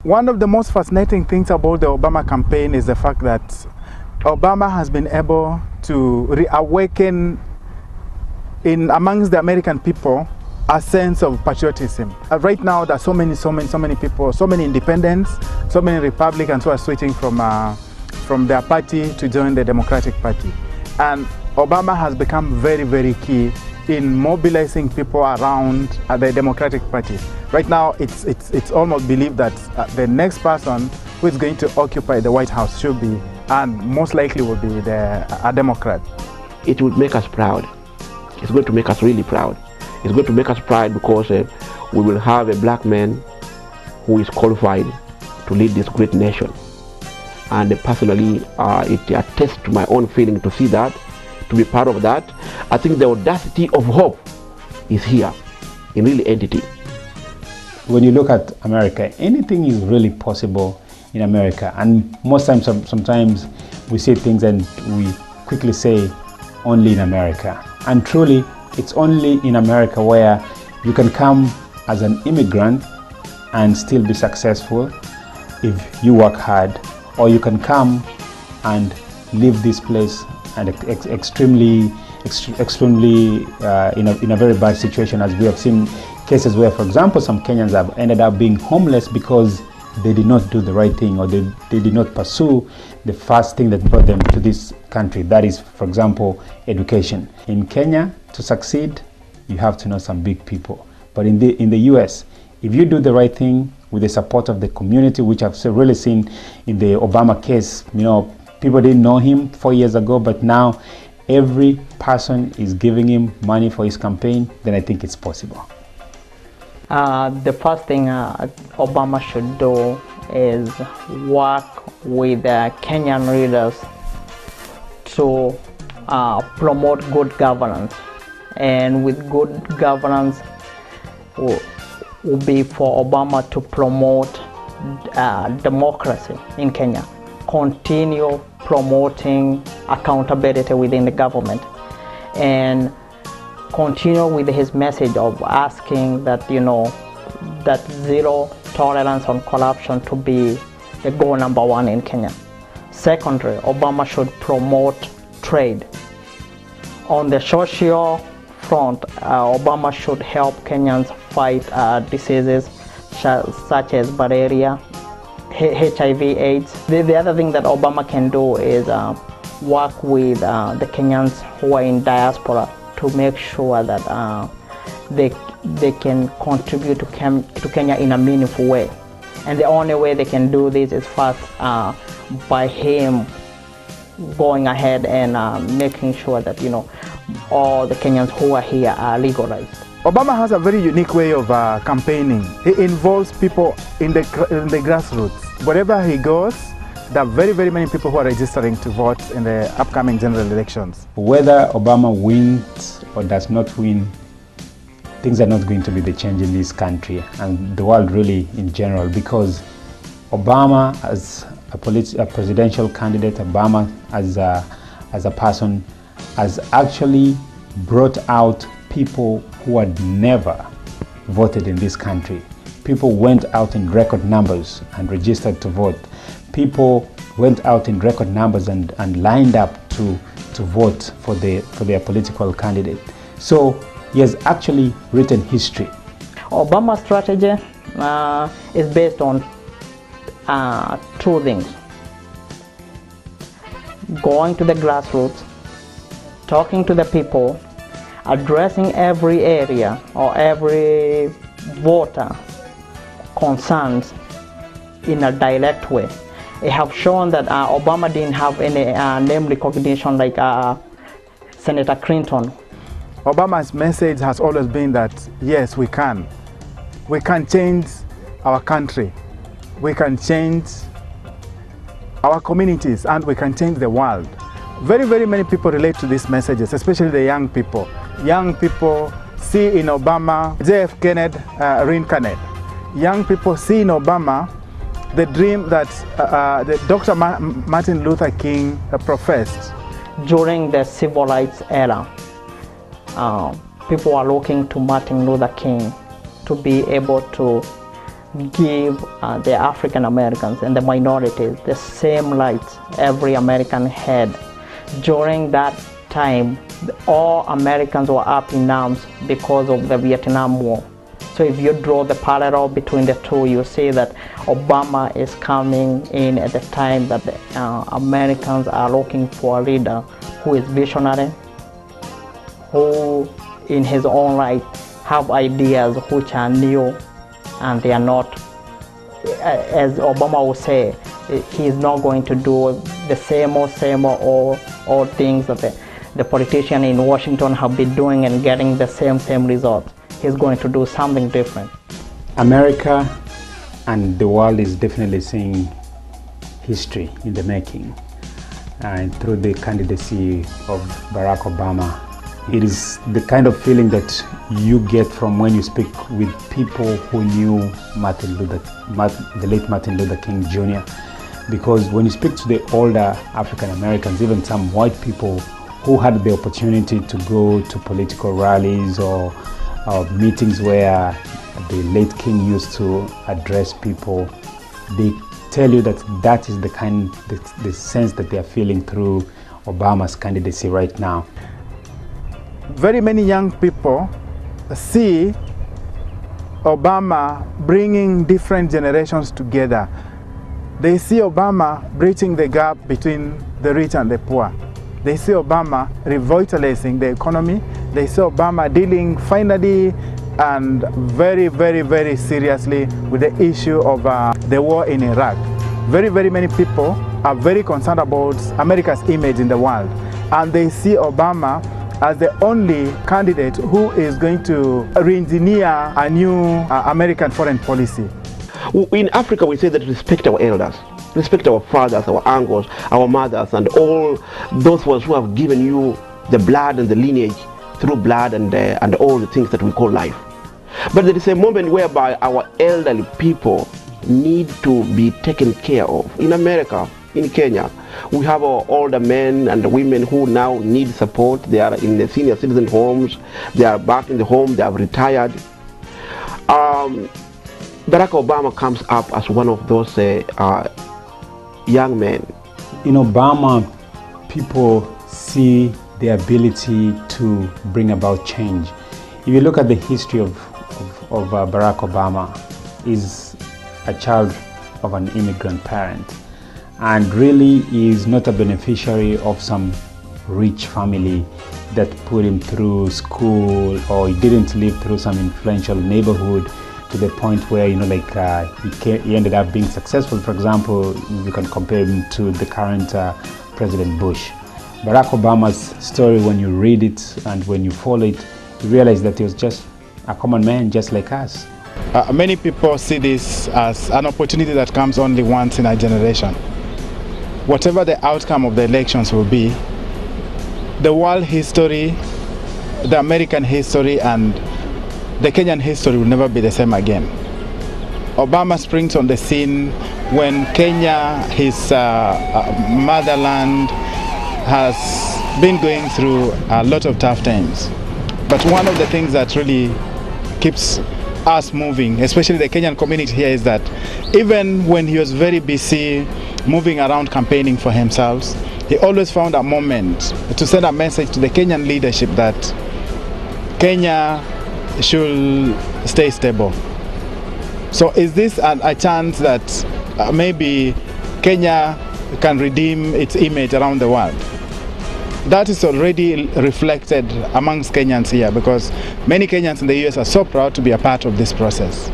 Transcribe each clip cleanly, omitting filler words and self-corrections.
One of the most fascinating things about the Obama campaign is the fact that Obama has been able to reawaken amongst the American people a sense of patriotism. Right now, there are so many people, so many independents, so many Republicans who are switching from their party to join the Democratic Party. And Obama has become very key in mobilizing people around the Democratic Party. Right now, it's almost believed that the next person who is going to occupy the White House should be, and most likely will be, a Democrat. It would make us proud. It's going to make us really proud. It's going to make us proud because we will have a black man who is qualified to lead this great nation. And personally, it attests to my own feeling to see that, to be part of that. I think the audacity of hope is here in real entity. When you look at America, anything is really possible in America. And most times, sometimes we say things and we quickly say only in America. And truly, it's only in America where you can come as an immigrant and still be successful if you work hard, or you can come and leave this place and extremely in a very bad situation, as we have seen cases where, for example, some Kenyans have ended up being homeless because they did not do the right thing, or they did not pursue the first thing that brought them to this country. That is, for example, education. In Kenya, to succeed, you have to know some big people. But in the US, if you do the right thing with the support of the community, which I've really seen in the Obama case, people didn't know him 4 years ago, but now every person is giving him money for his campaign, then I think it's possible. The first thing Obama should do is work with Kenyan leaders to promote good governance. And with good governance will be for Obama to promote democracy in Kenya. Continue promoting accountability within the government, and continue with his message of asking that that zero tolerance on corruption to be the goal number one in Kenya. Secondly, Obama should promote trade. On the social front, Obama should help Kenyans fight diseases such as malaria, HIV/AIDS. The other thing that Obama can do is work with the Kenyans who are in diaspora to make sure that they can contribute to Kenya in a meaningful way. And the only way they can do this is first by him going ahead and making sure that all the Kenyans who are here are legalized. Obama has a very unique way of campaigning. He involves people in the grassroots. Wherever he goes, there are very many people who are registering to vote in the upcoming general elections. Whether Obama wins or does not win, things are not going to be the change in this country and the world really in general, because Obama as a presidential candidate, Obama as a person has actually brought out people who had never voted in this country. People went out in record numbers and registered to vote. People went out in record numbers and lined up to vote for their political candidate. So he has actually written history. Obama's strategy is based on two things: going to the grassroots, talking to the people, addressing every area or every voter concerns in a direct way. They have shown that Obama didn't have any name recognition like Senator Clinton. Obama's message has always been that yes, we can change our country, we can change our communities, and we can change the world. Very many people relate to these messages, especially the young people. Young people see in Obama JF Kennedy reincarnate. Young people see in Obama the dream that Dr. Martin Luther King professed. During the civil rights era, people are looking to Martin Luther King to be able to give the African Americans and the minorities the same rights every American had. During that time, all Americans were up in arms because of the Vietnam War. So if you draw the parallel between the two, you see that Obama is coming in at the time that the Americans are looking for a leader who is visionary, who in his own right have ideas which are new, and they are not, as Obama would say, he's not going to do the same old things that the politicians in Washington have been doing and getting the same results. He's going to do something different. America and the world is definitely seeing history in the making, and through the candidacy of Barack Obama. It is the kind of feeling that you get from when you speak with people who knew the late Martin Luther King Jr. Because when you speak to the older African Americans, even some white people who had the opportunity to go to political rallies or meetings where the late King used to address people, they tell you that that is the sense that they are feeling through Obama's candidacy right now. Very many young people see Obama bringing different generations together. They see Obama bridging the gap between the rich and the poor. They see Obama revitalizing the economy. They see Obama dealing finally and very seriously with the issue of the war in Iraq. Very many people are very concerned about America's image in the world, and they see Obama as the only candidate who is going to re-engineer a new American foreign policy. In Africa, we say that respect our elders, respect our fathers, our uncles, our mothers, and all those ones who have given you the blood and the lineage through blood and all the things that we call life. But there is a moment whereby our elderly people need to be taken care of. In America, in Kenya, we have our older men and women who now need support. They are in the senior citizen homes, they are back in the home, they have retired. Barack Obama comes up as one of those young men. In Obama, people see the ability to bring about change. If you look at the history of Barack Obama, he's a child of an immigrant parent, and really is not a beneficiary of some rich family that put him through school, or he didn't live through some influential neighborhood to the point where, you know, like he ended up being successful. For example, you can compare him to the current President Bush. Barack Obama's story, when you read it and when you follow it, you realize that he was just a common man just like us. Many people see this as an opportunity that comes only once in a generation. Whatever the outcome of the elections will be, the world history, the American history, and the Kenyan history will never be the same again. Obama springs on the scene when Kenya, his motherland, has been going through a lot of tough times. But one of the things that really keeps us moving, especially the Kenyan community here, is that even when he was very busy moving around campaigning for himself, he always found a moment to send a message to the Kenyan leadership that Kenya should stay stable. So is this a chance that maybe Kenya can redeem its image around the world? That is already reflected amongst Kenyans here, because many Kenyans in the US are so proud to be a part of this process.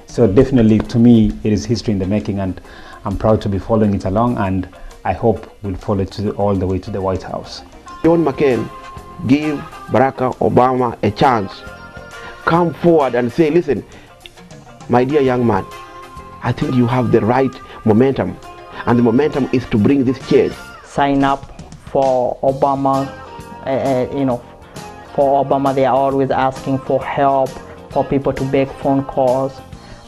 So definitely, to me, it is history in the making, and I'm proud to be following it along, and I hope we'll follow it all the way to the White House. John McCain give Barack Obama a chance. Come forward and say, listen, my dear young man, I think you have the right momentum, and the momentum is to bring this change. Sign up for Obama. For Obama, they are always asking for help, for people to make phone calls,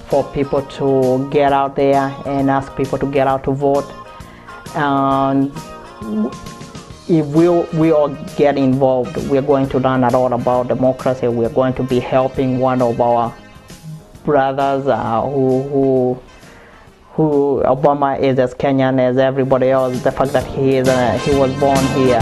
for people to get out there and ask people to get out to vote. And if we all get involved, we're going to learn a lot about democracy. We're going to be helping one of our brothers who Obama is as Kenyan as everybody else. The fact that he was born here.